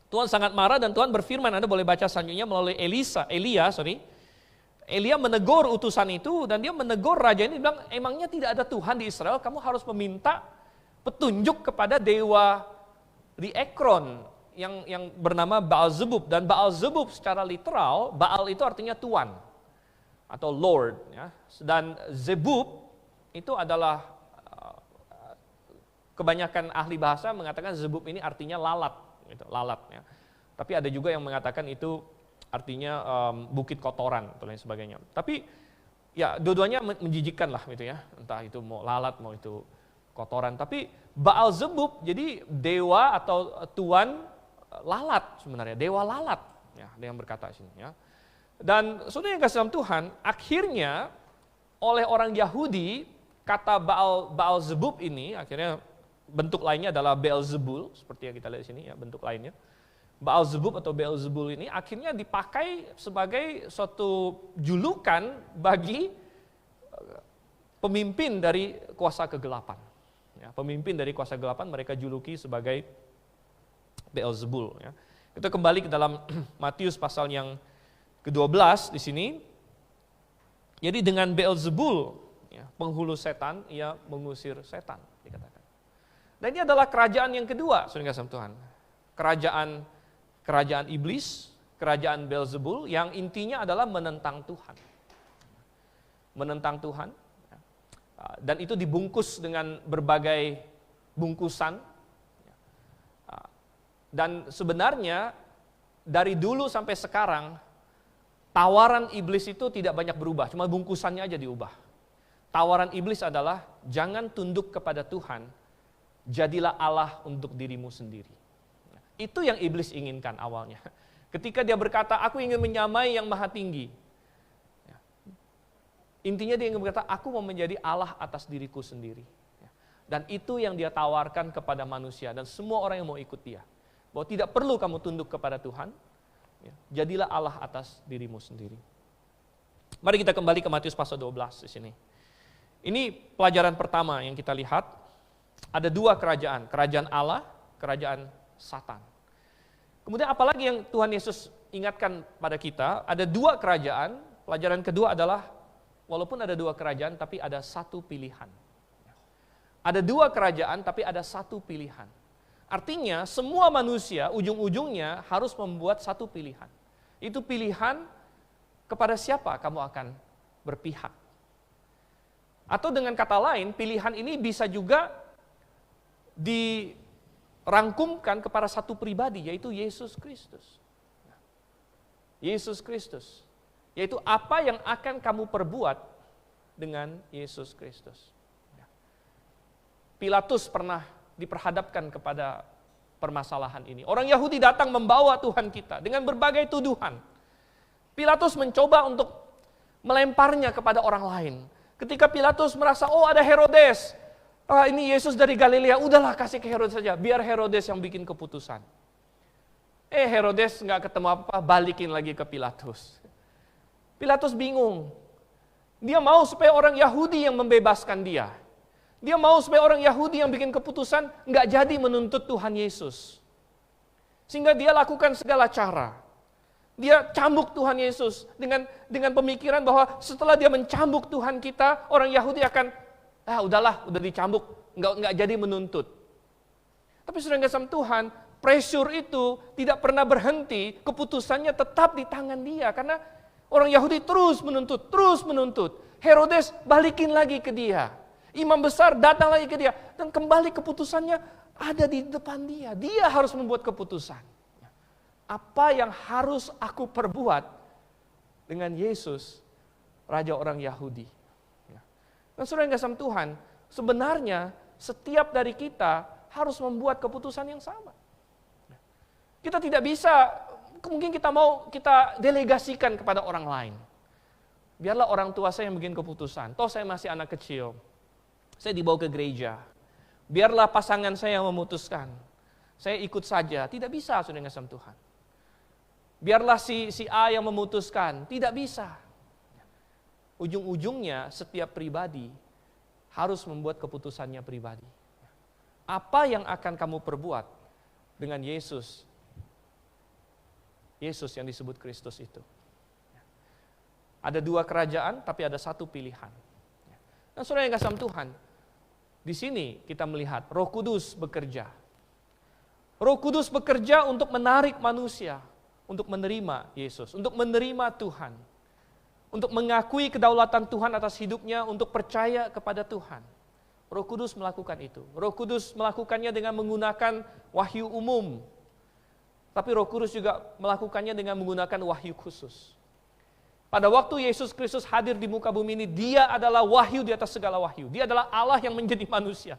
Tuhan sangat marah dan Tuhan berfirman, Anda boleh baca selanjutnya melalui Elia menegur utusan itu, dan dia menegur raja ini, bilang, emangnya tidak ada Tuhan di Israel, kamu harus meminta petunjuk kepada dewa di Ekron yang bernama Baalzebub. Dan Baalzebub secara literal, Baal itu artinya Tuan atau Lord, ya. Dan Zebub itu adalah kebanyakan ahli bahasa mengatakan Zebub ini artinya lalat, gitu, lalat, ya. Tapi ada juga yang mengatakan itu artinya bukit kotoran atau lain sebagainya. Tapi ya dua-duanya menjijikkan lah, gitu ya. Entah itu mau lalat, mau itu kotoran. Tapi Baalzebub jadi dewa atau tuan lalat sebenarnya, dewa lalat. Ya, ada yang berkata sini, ya. Dan saudara yang kasih dalam Tuhan, akhirnya oleh orang Yahudi kata Baalzebub ini akhirnya bentuk lainnya adalah Beelzebul, seperti yang kita lihat di sini, ya, bentuk lainnya. Baalzebub atau Beelzebul ini akhirnya dipakai sebagai suatu julukan bagi pemimpin dari kuasa kegelapan. Ya, pemimpin dari kuasa kegelapan mereka juluki sebagai Beelzebul. Ya. Kita kembali ke dalam Matius pasal yang ke-12 di sini. Jadi dengan Beelzebul, ya, penghulu setan, ia mengusir setan, dikatakan. Dan ini adalah kerajaan yang kedua, saudara kasih Tuhan. Kerajaan iblis, kerajaan Beelzebul yang intinya adalah menentang Tuhan. Menentang Tuhan. Dan itu dibungkus dengan berbagai bungkusan. Dan sebenarnya dari dulu sampai sekarang tawaran iblis itu tidak banyak berubah, cuma bungkusannya aja diubah. Tawaran iblis adalah jangan tunduk kepada Tuhan, jadilah Allah untuk dirimu sendiri. Itu yang iblis inginkan awalnya. Ketika dia berkata, aku ingin menyamai yang maha tinggi. Intinya dia ingin berkata, aku mau menjadi Allah atas diriku sendiri. Dan itu yang dia tawarkan kepada manusia dan semua orang yang mau ikut dia. Bahwa tidak perlu kamu tunduk kepada Tuhan, jadilah Allah atas dirimu sendiri. Mari kita kembali ke Matius pasal 12 di sini. Ini pelajaran pertama yang kita lihat. Ada dua kerajaan, kerajaan Allah, kerajaan Satan. Kemudian apalagi yang Tuhan Yesus ingatkan pada kita, ada dua kerajaan. Pelajaran kedua adalah walaupun ada dua kerajaan, tapi ada satu pilihan. Ada dua kerajaan, tapi ada satu pilihan. Artinya, semua manusia ujung-ujungnya harus membuat satu pilihan. Itu pilihan kepada siapa kamu akan berpihak. Atau dengan kata lain, pilihan ini bisa juga dirangkumkan kepada satu pribadi, yaitu Yesus Kristus. Yesus Kristus. Yaitu apa yang akan kamu perbuat dengan Yesus Kristus. Pilatus pernah diperhadapkan kepada permasalahan ini. Orang Yahudi datang membawa Tuhan kita dengan berbagai tuduhan. Pilatus mencoba untuk melemparnya kepada orang lain. Ketika Pilatus merasa, oh ada Herodes, ini Yesus dari Galilea, udahlah kasih ke Herodes saja, biar Herodes yang bikin keputusan. Herodes nggak ketemu apa-apa, balikin lagi ke Pilatus. Pilatus bingung. Dia mau supaya orang Yahudi yang membebaskan dia. Dia mau supaya orang Yahudi yang bikin keputusan nggak jadi menuntut Tuhan Yesus. Sehingga dia lakukan segala cara. Dia cambuk Tuhan Yesus dengan pemikiran bahwa setelah dia mencambuk Tuhan kita, orang Yahudi akan, udahlah, udah dicambuk, nggak jadi menuntut. Tapi saudara kasih Tuhan, pressure itu tidak pernah berhenti, keputusannya tetap di tangan dia. Karena orang Yahudi terus menuntut. Herodes balikin lagi ke dia. Imam besar datang lagi ke dia. Dan kembali keputusannya ada di depan dia. Dia harus membuat keputusan. Apa yang harus aku perbuat dengan Yesus, Raja orang Yahudi. Dan saudara yang kasih Tuhan, sebenarnya setiap dari kita harus membuat keputusan yang sama. Kita tidak bisa, mungkin kita delegasikan kepada orang lain. Biarlah orang tua saya yang bikin keputusan. Toh saya masih anak kecil. Saya dibawa ke gereja. Biarlah pasangan saya yang memutuskan. Saya ikut saja. Tidak bisa, saudara yang kasih Tuhan. Biarlah si A yang memutuskan. Tidak bisa. Ujung-ujungnya setiap pribadi harus membuat keputusannya pribadi. Apa yang akan kamu perbuat dengan Yesus? Yesus yang disebut Kristus itu. Ada dua kerajaan, tapi ada satu pilihan. Dan saudara yang kasih Tuhan, di sini kita melihat Roh Kudus bekerja. Roh Kudus bekerja untuk menarik manusia, untuk menerima Yesus, untuk menerima Tuhan, untuk mengakui kedaulatan Tuhan atas hidupnya, untuk percaya kepada Tuhan. Roh Kudus melakukan itu. Roh Kudus melakukannya dengan menggunakan wahyu umum. Tapi Roh Kudus juga melakukannya dengan menggunakan wahyu khusus. Pada waktu Yesus Kristus hadir di muka bumi ini, Dia adalah wahyu di atas segala wahyu. Dia adalah Allah yang menjadi manusia.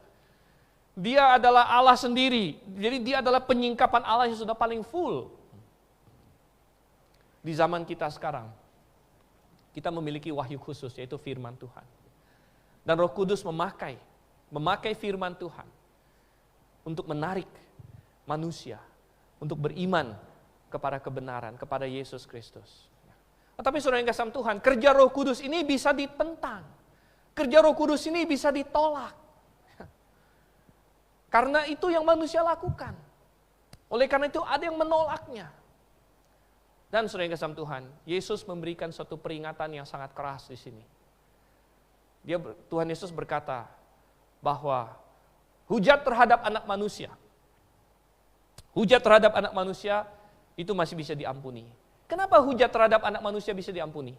Dia adalah Allah sendiri. Jadi Dia adalah penyingkapan Allah yang sudah paling full. Di zaman kita sekarang, kita memiliki wahyu khusus, yaitu firman Tuhan. Dan Roh Kudus memakai firman Tuhan untuk menarik manusia, untuk beriman kepada kebenaran, kepada Yesus Kristus. Tetapi saudara yang kasih Tuhan, kerja Roh Kudus ini bisa ditentang. Kerja Roh Kudus ini bisa ditolak. Karena itu yang manusia lakukan. Oleh karena itu ada yang menolaknya. Dan saudara yang kasih Tuhan, Yesus memberikan suatu peringatan yang sangat keras di sini. Tuhan Yesus berkata bahwa hujat terhadap anak manusia, itu masih bisa diampuni. Kenapa hujat terhadap anak manusia bisa diampuni?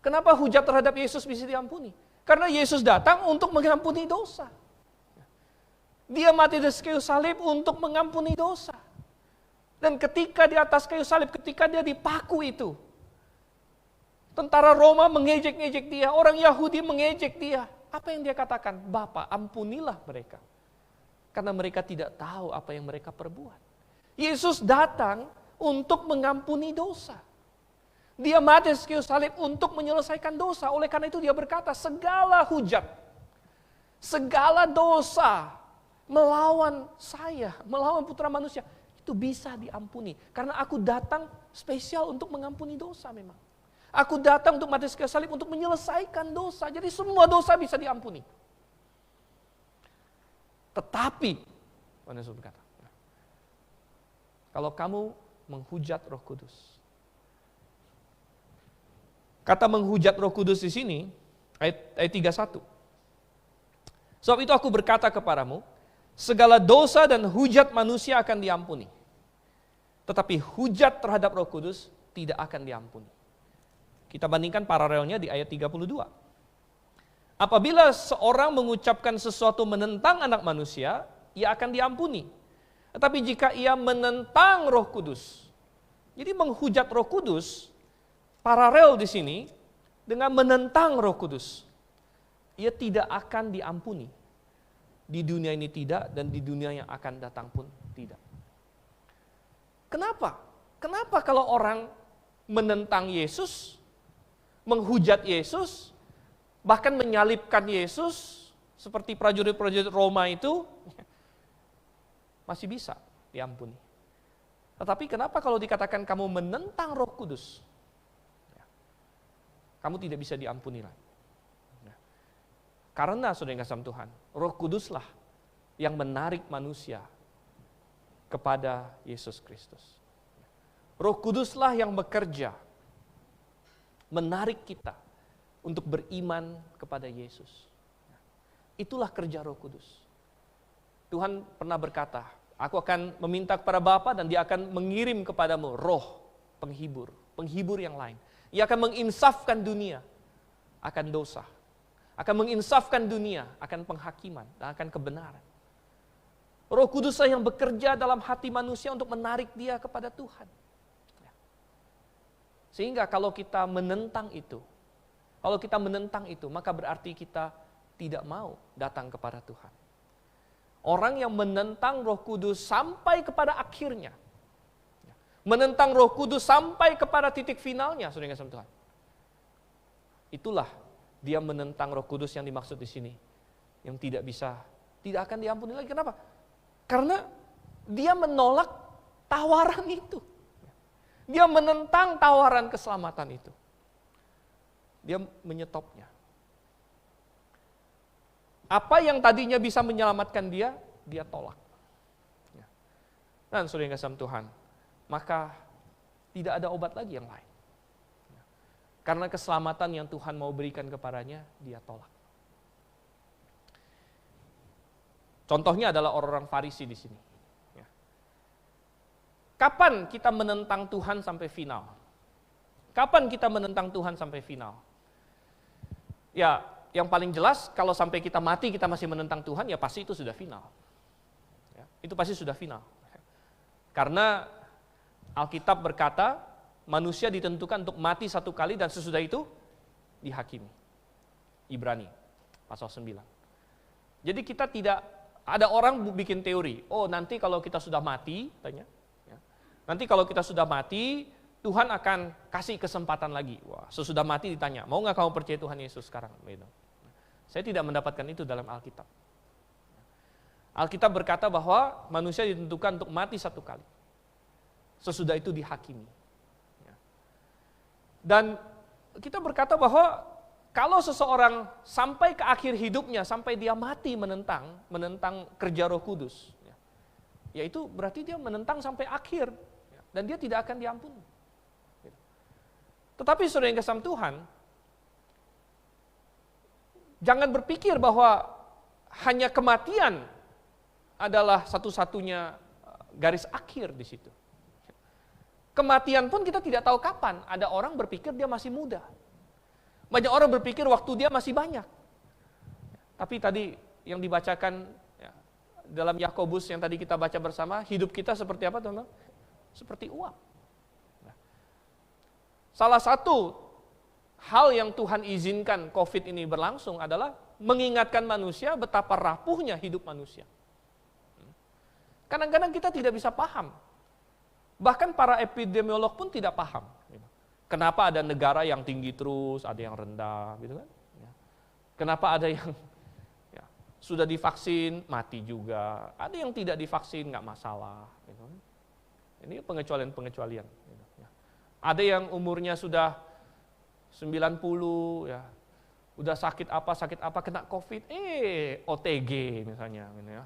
Kenapa hujat terhadap Yesus bisa diampuni? Karena Yesus datang untuk mengampuni dosa. Dia mati di kayu salib untuk mengampuni dosa. Dan ketika di atas kayu salib, ketika dia dipaku itu, tentara Roma mengejek-ngejek dia, orang Yahudi mengejek dia. Apa yang dia katakan? Bapa, ampunilah mereka. Karena mereka tidak tahu apa yang mereka perbuat. Yesus datang untuk mengampuni dosa. Dia mati di kayu salib untuk menyelesaikan dosa. Oleh karena itu dia berkata, segala hujat, segala dosa melawan saya, melawan putra manusia, itu bisa diampuni. Karena aku datang spesial untuk mengampuni dosa memang. Aku datang untuk mati di kayu salib untuk menyelesaikan dosa. Jadi semua dosa bisa diampuni. Tetapi, Tuhan Yesus berkata, kalau kamu menghujat Roh Kudus. Kata menghujat Roh Kudus di sini ayat 31. Sebab itu aku berkata kepadamu, segala dosa dan hujat manusia akan diampuni. Tetapi hujat terhadap Roh Kudus tidak akan diampuni. Kita bandingkan paralelnya di ayat 32. Apabila seorang mengucapkan sesuatu menentang anak manusia, ia akan diampuni. Tetapi jika ia menentang Roh Kudus, jadi menghujat Roh Kudus, paralel di sini dengan menentang Roh Kudus, ia tidak akan diampuni. Di dunia ini tidak, dan di dunia yang akan datang pun tidak. Kenapa? Kenapa kalau orang menentang Yesus, menghujat Yesus, bahkan menyalibkan Yesus, seperti prajurit-prajurit Roma itu, masih bisa diampuni. Tetapi kenapa kalau dikatakan kamu menentang Roh Kudus, kamu tidak bisa diampuni lagi? Karena saudara yang kasih Tuhan, Roh Kuduslah yang menarik manusia kepada Yesus Kristus. Roh Kuduslah yang bekerja menarik kita untuk beriman kepada Yesus. Itulah kerja Roh Kudus. Tuhan pernah berkata, aku akan meminta kepada Bapa dan Dia akan mengirim kepadamu roh penghibur yang lain. Ia akan menginsafkan dunia akan dosa, akan menginsafkan dunia akan penghakiman dan akan kebenaran. Roh Kuduslah yang bekerja dalam hati manusia untuk menarik dia kepada Tuhan. Sehingga kalau kita menentang itu, maka berarti kita tidak mau datang kepada Tuhan. Orang yang menentang Roh Kudus sampai kepada akhirnya. Menentang Roh Kudus sampai kepada titik finalnya, saudara yang kasih Tuhan. Itulah dia menentang Roh Kudus yang dimaksud di sini. Yang tidak akan diampuni lagi. Kenapa? Karena dia menolak tawaran itu. Dia menentang tawaran keselamatan itu. Dia menyetopnya. Apa yang tadinya bisa menyelamatkan dia tolak. Dan saudara yang kasih Tuhan, maka tidak ada obat lagi yang lain. Karena keselamatan yang Tuhan mau berikan kepadanya, dia tolak. Contohnya adalah orang-orang Farisi di sini. Kapan kita menentang Tuhan sampai final? Kapan kita menentang Tuhan sampai final? Ya, yang paling jelas kalau sampai kita mati kita masih menentang Tuhan, ya pasti itu sudah final. Ya, itu pasti sudah final. Karena Alkitab berkata, manusia ditentukan untuk mati satu kali dan sesudah itu dihakimi. Ibrani pasal 9. Jadi kita tidak, ada orang bikin teori, oh nanti kalau kita sudah mati, tanya, ya, nanti kalau kita sudah mati, Tuhan akan kasih kesempatan lagi. Wah, sesudah mati ditanya, mau nggak kamu percaya Tuhan Yesus sekarang? Gitu. Saya tidak mendapatkan itu dalam Alkitab. Alkitab berkata bahwa manusia ditentukan untuk mati satu kali. Sesudah itu dihakimi. Dan kita berkata bahwa kalau seseorang sampai ke akhir hidupnya, sampai dia mati menentang kerja Roh Kudus, ya itu berarti dia menentang sampai akhir, dan dia tidak akan diampuni. Tetapi saudara yang kasih Tuhan, jangan berpikir bahwa hanya kematian adalah satu-satunya garis akhir di situ. Kematian pun kita tidak tahu kapan. Ada orang berpikir dia masih muda. Banyak orang berpikir waktu dia masih banyak. Tapi tadi yang dibacakan ya, dalam Yakobus yang tadi kita baca bersama, hidup kita seperti apa teman-teman? Seperti uap. Salah satu hal yang Tuhan izinkan COVID ini berlangsung adalah mengingatkan manusia betapa rapuhnya hidup manusia. Kadang-kadang kita tidak bisa paham. Bahkan para epidemiolog pun tidak paham. Kenapa ada negara yang tinggi terus, ada yang rendah, gitu kan? Kenapa ada yang sudah divaksin mati juga, ada yang tidak divaksin nggak masalah. Gitu. Ini pengecualian-pengecualian. Gitu. Ada yang umurnya sudah 90, ya, udah sakit apa, kena COVID, OTG misalnya. Gitu ya.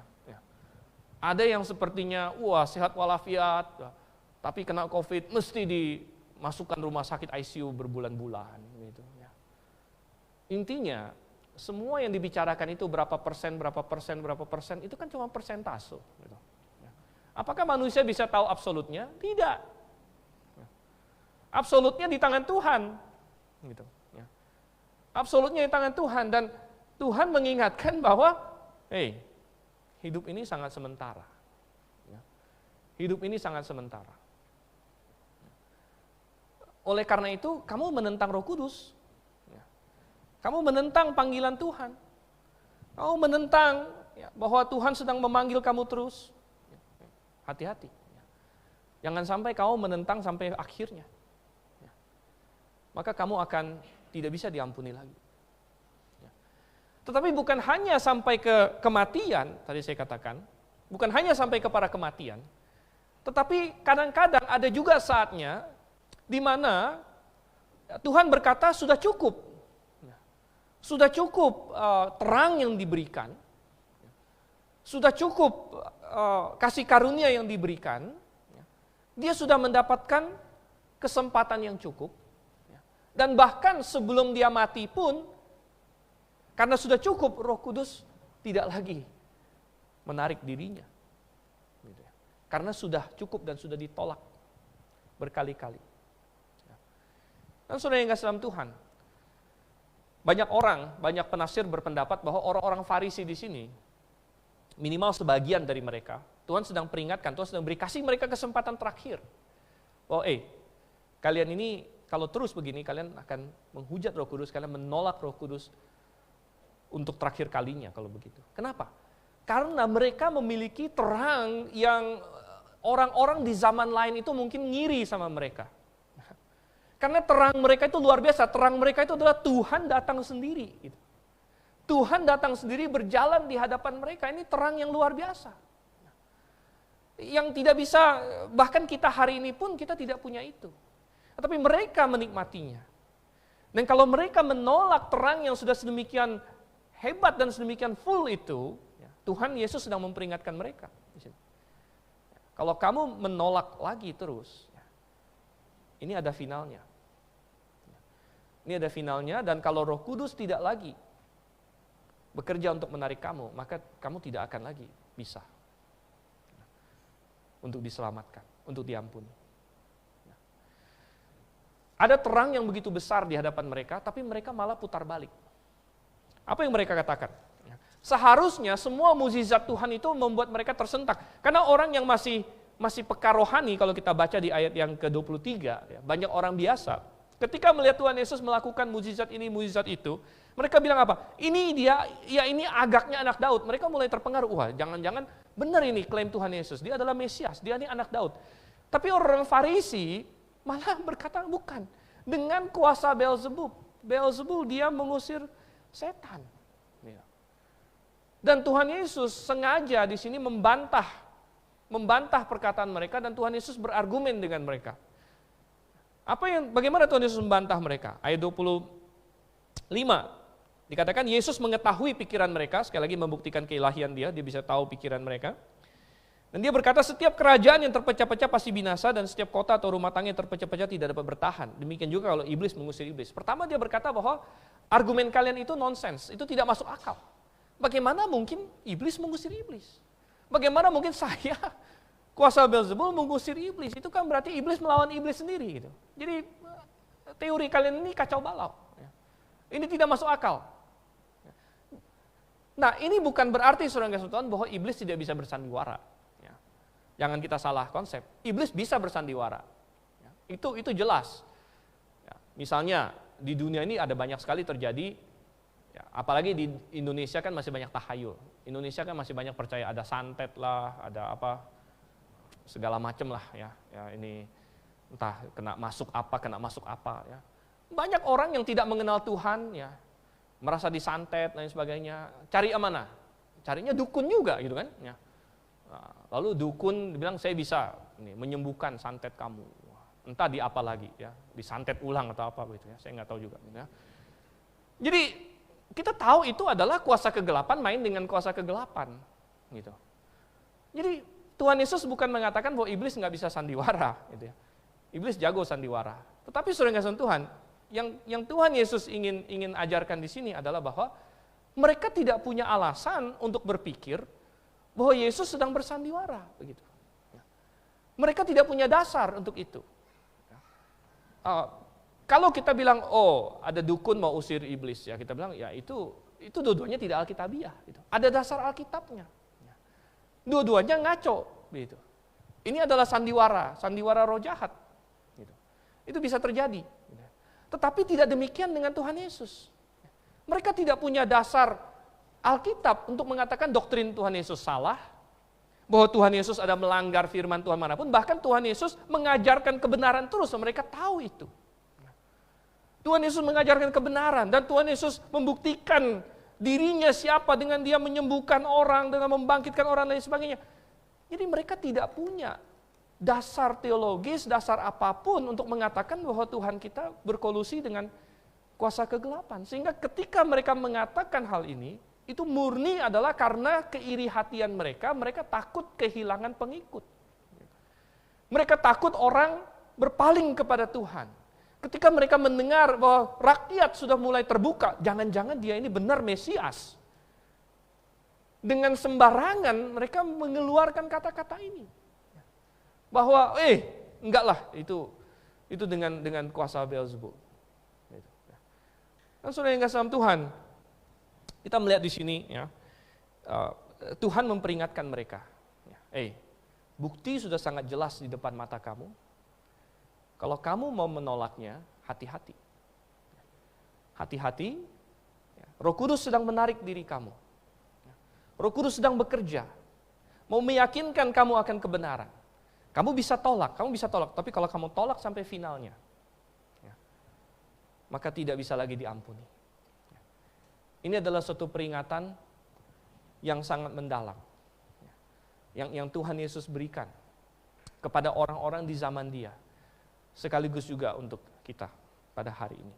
Ada yang sepertinya, wah sehat walafiat, tapi kena COVID, mesti dimasukkan rumah sakit ICU berbulan-bulan. Gitu, ya. Intinya, semua yang dibicarakan itu berapa persen, itu kan cuma persentase. Gitu. Ya. Apakah manusia bisa tahu absolutnya? Tidak. Absolutnya di tangan Tuhan. Gitu, ya. Absolutnya di tangan Tuhan, dan Tuhan mengingatkan bahwa, hidup ini sangat sementara. Ya. Hidup ini sangat sementara. Oleh karena itu, kamu menentang Roh Kudus. Ya. Kamu menentang panggilan Tuhan. Kamu menentang bahwa Tuhan sedang memanggil kamu terus. Hati-hati. Jangan sampai kamu menentang sampai akhirnya. Maka kamu akan tidak bisa diampuni lagi. Tetapi bukan hanya sampai ke kematian, tadi saya katakan, bukan hanya sampai kepada kematian, tetapi kadang-kadang ada juga saatnya di mana Tuhan berkata sudah cukup. Sudah cukup terang yang diberikan, sudah cukup kasih karunia yang diberikan, dia sudah mendapatkan kesempatan yang cukup. Dan bahkan sebelum dia mati pun, karena sudah cukup, Roh Kudus tidak lagi menarik dirinya. Karena sudah cukup dan sudah ditolak berkali-kali. Dan saudara yang kasih dalam Tuhan, banyak penafsir berpendapat bahwa orang-orang Farisi di sini, minimal sebagian dari mereka, Tuhan sedang peringatkan, Tuhan sedang beri kasih mereka kesempatan terakhir. Oh, kalian ini kalau terus begini, kalian akan menghujat Roh Kudus, kalian menolak Roh Kudus. untuk terakhir kalinya kalau begitu. Kenapa? Karena mereka memiliki terang yang orang-orang di zaman lain itu mungkin ngiri sama mereka. Karena terang mereka itu luar biasa, terang mereka itu adalah Tuhan datang sendiri. Gitu. Tuhan datang sendiri berjalan di hadapan mereka, ini terang yang luar biasa. Yang tidak bisa, bahkan kita hari ini pun kita tidak punya itu. Tetapi mereka menikmatinya. Dan kalau mereka menolak terang yang sudah sedemikian hebat dan sedemikian full itu, Tuhan Yesus sedang memperingatkan mereka. Kalau kamu menolak lagi terus, ini ada finalnya. Ini ada finalnya, dan kalau Roh Kudus tidak lagi bekerja untuk menarik kamu, maka kamu tidak akan lagi bisa untuk diselamatkan, untuk diampuni. Ada terang yang begitu besar di hadapan mereka, tapi mereka malah putar balik. Apa yang mereka katakan? Seharusnya semua mukjizat Tuhan itu membuat mereka tersentak. Karena orang yang masih peka rohani, kalau kita baca di ayat yang ke-23, banyak orang biasa, ketika melihat Tuhan Yesus melakukan mukjizat ini, mukjizat itu, mereka bilang apa? Ini dia, ya ini agaknya anak Daud. Mereka mulai terpengaruh, wah jangan-jangan benar ini klaim Tuhan Yesus, dia adalah Mesias, dia ini anak Daud. Tapi orang Farisi malah berkata bukan. Dengan kuasa Beelzebub. Beelzebul dia mengusir setan. Dan Tuhan Yesus sengaja di sini membantah perkataan mereka, dan Tuhan Yesus berargumen dengan mereka. Bagaimana Tuhan Yesus membantah mereka? Ayat 25 dikatakan Yesus mengetahui pikiran mereka, sekali lagi membuktikan keilahian dia bisa tahu pikiran mereka. Dan dia berkata, setiap kerajaan yang terpecah-pecah pasti binasa, dan setiap kota atau rumah tangga yang terpecah-pecah tidak dapat bertahan. Demikian juga kalau iblis mengusir iblis. Pertama dia berkata bahwa argumen kalian itu nonsens, itu tidak masuk akal. Bagaimana mungkin iblis mengusir iblis? Bagaimana mungkin saya, kuasa Beelzebul, mengusir iblis? Itu kan berarti iblis melawan iblis sendiri. Gitu. Jadi teori kalian ini kacau balau. Ini tidak masuk akal. Nah, ini bukan berarti saudara Tuhan bahwa iblis tidak bisa bersandiwara. Jangan kita salah konsep. Iblis bisa bersandiwara. Itu jelas. Misalnya di dunia ini ada banyak sekali terjadi, apalagi di Indonesia kan masih banyak tahayul. Indonesia kan masih banyak percaya ada santet lah, ada apa segala macam lah ya. Ini entah kena masuk apa ya. Banyak orang yang tidak mengenal Tuhan ya, merasa disantet dan sebagainya. Cari mana? Carinya dukun juga gitu kan ya. Lalu dukun bilang saya bisa menyembuhkan santet kamu. Entah di apa lagi ya, disantet ulang atau apa gitu ya. Saya nggak tahu juga gitu ya. Jadi kita tahu itu adalah kuasa kegelapan main dengan kuasa kegelapan gitu. Jadi Tuhan Yesus bukan mengatakan bahwa iblis nggak bisa sandiwara gitu ya. Iblis jago sandiwara. Tetapi saudara kasih Tuhan, yang Tuhan Yesus ingin ajarkan di sini adalah bahwa mereka tidak punya alasan untuk berpikir bahwa Yesus sedang bersandiwara begitu. Mereka tidak punya dasar untuk itu. Kalau kita bilang, oh ada dukun mau usir iblis, ya kita bilang, ya itu dua-duanya tidak alkitabiah. Gitu. Ada dasar Alkitabnya. Dua-duanya ngaco. Gitu. Ini adalah sandiwara roh jahat. Gitu. Itu bisa terjadi. Tetapi tidak demikian dengan Tuhan Yesus. Mereka tidak punya dasar Alkitab untuk mengatakan doktrin Tuhan Yesus salah, bahwa Tuhan Yesus ada melanggar firman Tuhan manapun, bahkan Tuhan Yesus mengajarkan kebenaran terus, mereka tahu itu. Tuhan Yesus mengajarkan kebenaran, dan Tuhan Yesus membuktikan dirinya siapa dengan dia menyembuhkan orang, dengan membangkitkan orang dan sebagainya. Jadi mereka tidak punya dasar teologis, dasar apapun untuk mengatakan bahwa Tuhan kita berkolusi dengan kuasa kegelapan. Sehingga ketika mereka mengatakan hal ini, itu murni adalah karena keiri hatian mereka takut kehilangan pengikut. Mereka takut orang berpaling kepada Tuhan. Ketika mereka mendengar bahwa rakyat sudah mulai terbuka, jangan-jangan dia ini benar Mesias. Dengan sembarangan mereka mengeluarkan kata-kata ini. Bahwa, enggak lah, itu dengan kuasa Beelzebul. Dan saudara yang kasih Tuhan, kita melihat di sini ya, Tuhan memperingatkan mereka. Bukti sudah sangat jelas di depan mata kamu. Kalau kamu mau menolaknya, hati-hati. Hati-hati, Roh Kudus sedang menarik diri kamu. Roh Kudus sedang bekerja, mau meyakinkan kamu akan kebenaran. Kamu bisa tolak, tapi kalau kamu tolak sampai finalnya, maka tidak bisa lagi diampuni. Ini adalah suatu peringatan yang sangat mendalam, yang Tuhan Yesus berikan kepada orang-orang di zaman Dia, sekaligus juga untuk kita pada hari ini.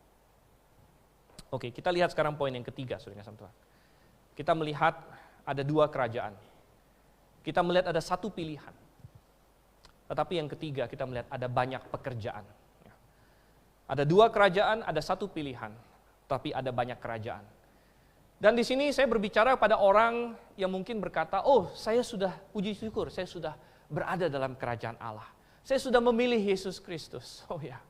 Oke, kita lihat sekarang poin yang ketiga, saudara kasih Tuhan. Kita melihat ada dua kerajaan. Kita melihat ada satu pilihan. Tetapi yang ketiga kita melihat ada banyak pekerjaan. Ada dua kerajaan, ada satu pilihan, tapi ada banyak kerajaan. Dan di sini saya berbicara pada orang yang mungkin berkata, oh saya sudah puji syukur, saya sudah berada dalam kerajaan Allah. Saya sudah memilih Yesus Kristus. Oh ya,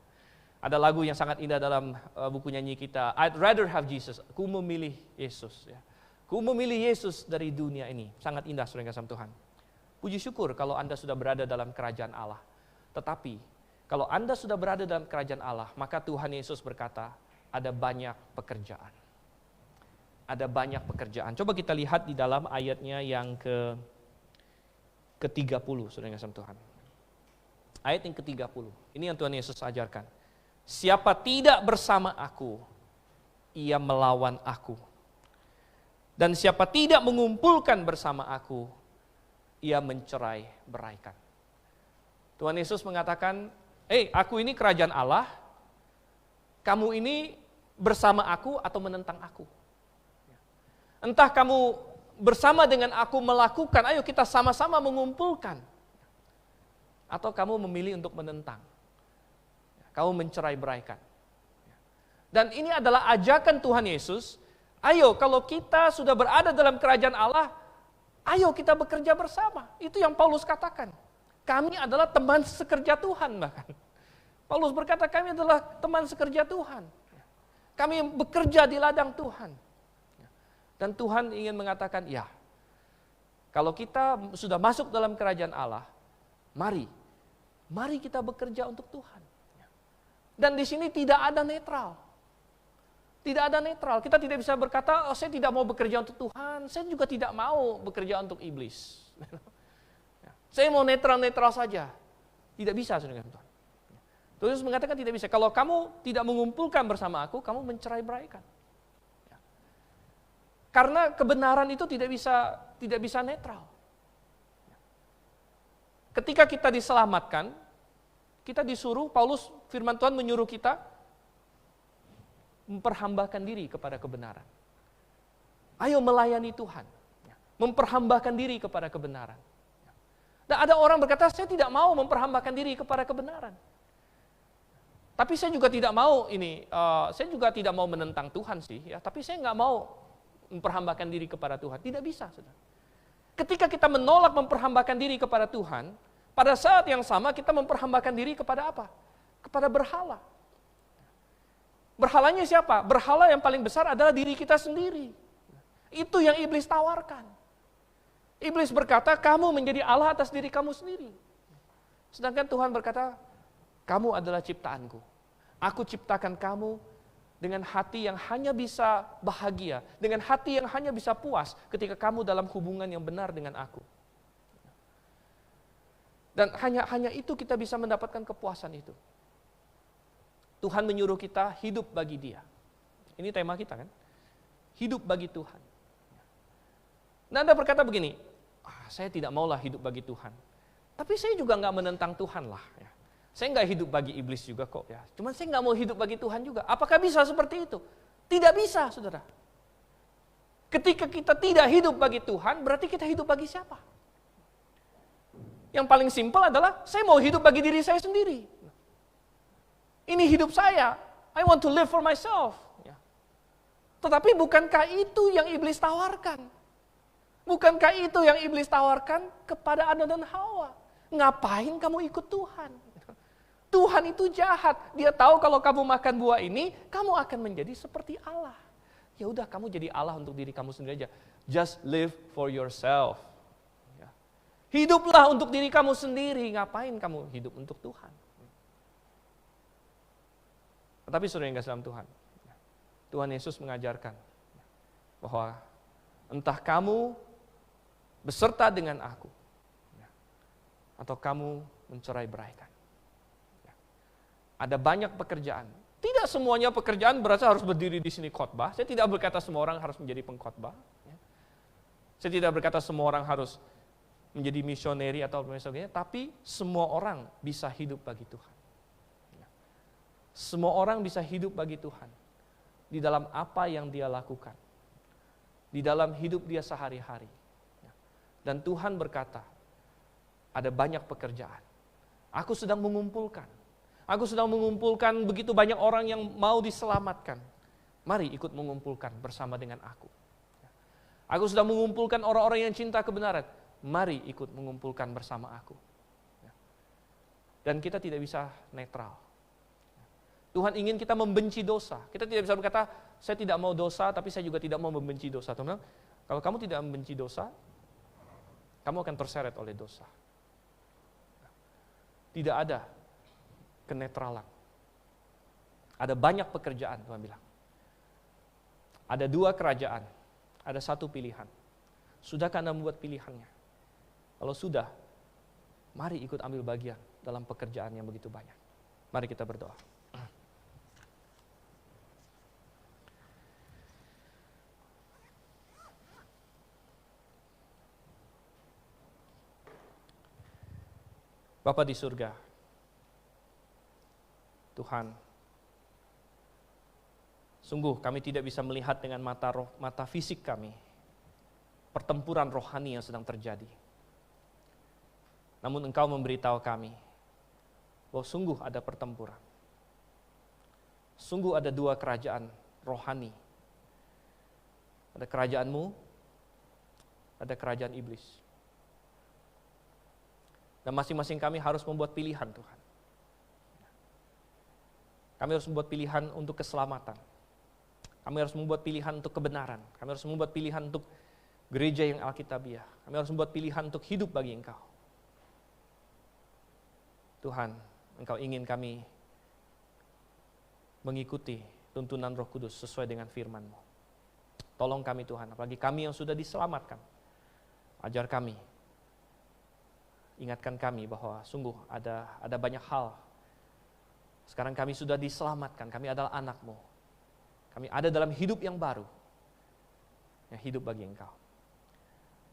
ada lagu yang sangat indah dalam buku nyanyi kita, I'd rather have Jesus, aku memilih Yesus. Ya. Aku memilih Yesus dari dunia ini. Sangat indah, saudara kasih Tuhan. Puji syukur kalau Anda sudah berada dalam kerajaan Allah. Tetapi, kalau Anda sudah berada dalam kerajaan Allah, maka Tuhan Yesus berkata, ada banyak pekerjaan. Ada banyak pekerjaan. Coba kita lihat di dalam ayatnya yang ke-30, saudara kasih Tuhan. Ayat yang ke-30. Ini yang Tuhan Yesus ajarkan. Siapa tidak bersama aku, ia melawan aku. Dan siapa tidak mengumpulkan bersama aku, ia mencerai-beraikan. Tuhan Yesus mengatakan, aku ini kerajaan Allah, kamu ini bersama aku atau menentang aku. Entah kamu bersama dengan aku melakukan, ayo kita sama-sama mengumpulkan. Atau kamu memilih untuk menentang. Kamu mencerai-beraikan. Dan ini adalah ajakan Tuhan Yesus, ayo kalau kita sudah berada dalam kerajaan Allah, ayo kita bekerja bersama. Itu yang Paulus katakan. Kami adalah teman sekerja Tuhan bahkan. Paulus berkata kami adalah teman sekerja Tuhan. Kami bekerja di ladang Tuhan. Dan Tuhan ingin mengatakan, ya, kalau kita sudah masuk dalam kerajaan Allah, mari kita bekerja untuk Tuhan. Dan di sini tidak ada netral. Tidak ada netral. Kita tidak bisa berkata, saya tidak mau bekerja untuk Tuhan, saya juga tidak mau bekerja untuk iblis. Saya mau netral-netral saja. Tidak bisa, saudara Tuhan. Tuhan mengatakan tidak bisa. Kalau kamu tidak mengumpulkan bersama aku, kamu mencerai-beraikan. Karena kebenaran itu tidak bisa netral. Ketika kita diselamatkan, kita disuruh, Paulus firman Tuhan menyuruh kita memperhambakan diri kepada kebenaran. Ayo melayani Tuhan. Memperhambakan diri kepada kebenaran. Dan ada orang berkata, saya tidak mau memperhambakan diri kepada kebenaran. Tapi saya juga tidak mau saya juga tidak mau menentang Tuhan sih, ya. Tapi saya nggak mau memperhambakan diri kepada Tuhan. Tidak bisa, saudara. Ketika kita menolak memperhambakan diri kepada Tuhan, pada saat yang sama kita memperhambakan diri kepada apa? Kepada berhala. Berhalanya siapa? Berhala yang paling besar adalah diri kita sendiri. Itu yang iblis tawarkan. Iblis berkata, kamu menjadi Allah atas diri kamu sendiri. Sedangkan Tuhan berkata, kamu adalah ciptaanku. Aku ciptakan kamu dengan hati yang hanya bisa bahagia, dengan hati yang hanya bisa puas ketika kamu dalam hubungan yang benar dengan aku. Dan hanya itu kita bisa mendapatkan kepuasan itu. Tuhan menyuruh kita hidup bagi Dia. Ini tema kita kan? Hidup bagi Tuhan. Dan Anda berkata begini, saya tidak maulah hidup bagi Tuhan. Tapi saya juga nggak menentang Tuhan lah. Ya. Saya nggak hidup bagi iblis juga kok. Ya. Cuman saya nggak mau hidup bagi Tuhan juga. Apakah bisa seperti itu? Tidak bisa, saudara. Ketika kita tidak hidup bagi Tuhan, berarti kita hidup bagi siapa? Yang paling simpel adalah, saya mau hidup bagi diri saya sendiri. Ini hidup saya. I want to live for myself. Ya. Tetapi bukankah itu yang iblis tawarkan? Bukankah itu yang iblis tawarkan kepada Adam dan Hawa? Ngapain kamu ikut Tuhan? Tuhan itu jahat. Dia tahu kalau kamu makan buah ini, kamu akan menjadi seperti Allah. Ya udah, kamu jadi Allah untuk diri kamu sendiri aja. Just live for yourself. Ya. Hiduplah untuk diri kamu sendiri. Ngapain kamu hidup untuk Tuhan? Tetapi saudara yang kasih dalam Tuhan, Tuhan Yesus mengajarkan, bahwa entah kamu beserta dengan aku, atau kamu mencerai-beraikan. Ada banyak pekerjaan. Tidak semuanya pekerjaan berarti harus berdiri di sini khotbah. Saya tidak berkata semua orang harus menjadi pengkhotbah. Saya tidak berkata semua orang harus menjadi misioneri atau sebagainya, tapi semua orang bisa hidup bagi Tuhan. Semua orang bisa hidup bagi Tuhan di dalam apa yang dia lakukan, di dalam hidup dia sehari-hari. Dan Tuhan berkata, ada banyak pekerjaan. Aku sedang mengumpulkan begitu banyak orang yang mau diselamatkan. Mari ikut mengumpulkan bersama dengan aku. Aku sedang mengumpulkan orang-orang yang cinta kebenaran. Mari ikut mengumpulkan bersama aku. Dan kita tidak bisa netral. Tuhan ingin kita membenci dosa. Kita tidak bisa berkata, saya tidak mau dosa, tapi saya juga tidak mau membenci dosa. Teman, kalau kamu tidak membenci dosa, kamu akan terseret oleh dosa. Tidak ada kenetralan. Ada banyak pekerjaan, Tuhan bilang. Ada 2 kerajaan, ada 1 pilihan. Sudahkah Anda membuat pilihannya? Kalau sudah, mari ikut ambil bagian dalam pekerjaan yang begitu banyak. Mari kita berdoa. Bapa di surga, Tuhan, sungguh kami tidak bisa melihat dengan mata fisik kami pertempuran rohani yang sedang terjadi. Namun Engkau memberitahu kami bahwa sungguh ada pertempuran. Sungguh ada 2 kerajaan rohani. Ada kerajaan-Mu, ada kerajaan iblis. Dan masing-masing kami harus membuat pilihan, Tuhan. Kami harus membuat pilihan untuk keselamatan. Kami harus membuat pilihan untuk kebenaran. Kami harus membuat pilihan untuk gereja yang alkitabiah. Kami harus membuat pilihan untuk hidup bagi Engkau. Tuhan, Engkau ingin kami mengikuti tuntunan Roh Kudus sesuai dengan firman-Mu. Tolong kami Tuhan, apalagi kami yang sudah diselamatkan. Ajar kami. Ingatkan kami bahwa sungguh ada banyak hal. Sekarang kami sudah diselamatkan, kami adalah anak-Mu. Kami ada dalam hidup yang baru. Yang hidup bagi Engkau.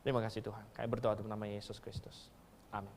Terima kasih Tuhan. Kami berdoa dalam nama Yesus Kristus. Amin.